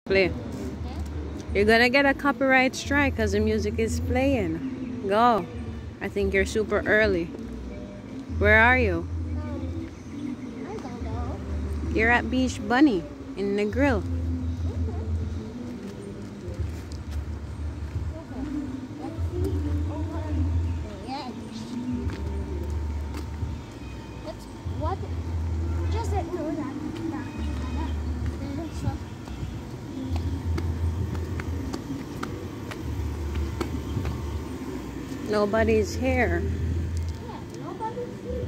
Play. You're gonna get a copyright strike because the music is playing. Go. I think you're super early. Where are you? I don't know. You're at Beach Bunny in Negril. What? Just ignore that. Nobody's here. Yeah, nobody's here.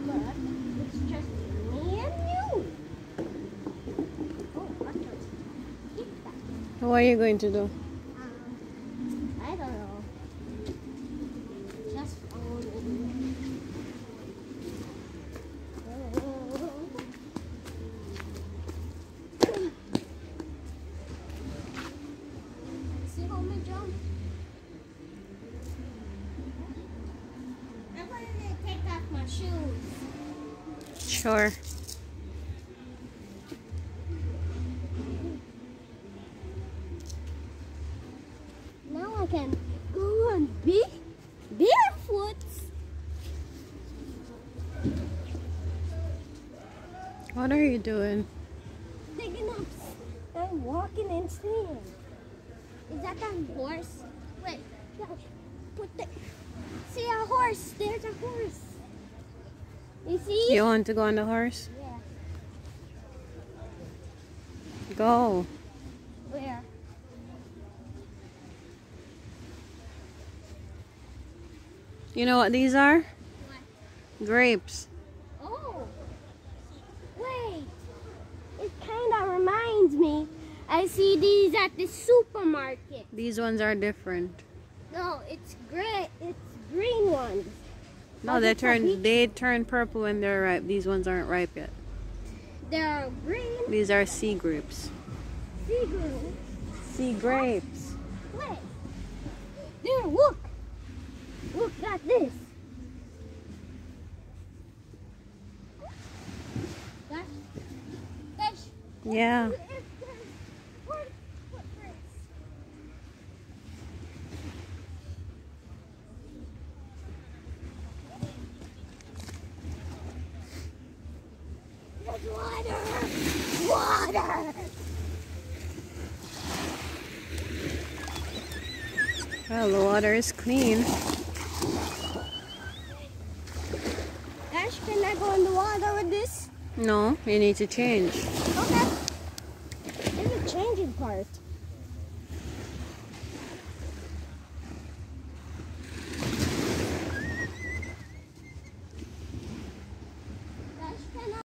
But it's just me and you. Oh, what the? Keep that. What are you going to do? I don't know. Just follow me. See how me jump? I'm going to take off my shoes. Sure. Now I can go on barefoot. What are you doing? Digging up and walking in sand. Is that a horse? Wait, gosh, put the. See a horse? There's a horse. You see? You want to go on the horse? Yeah. Go. Where? You know what these are? What? Grapes. Oh. Wait. It kind of reminds me. I see these at the supermarket. These ones are different. No, it's gray. It's green ones. No, they turn purple when they're ripe. These ones aren't ripe yet. They're green. These are sea grapes. Sea green. Sea grapes. Wait. There, look. Look at this. That's Yeah. There's water. Water. Well, the water is clean. Ash, can I go in the water with this? No, you need to change. Okay. There's a changing part.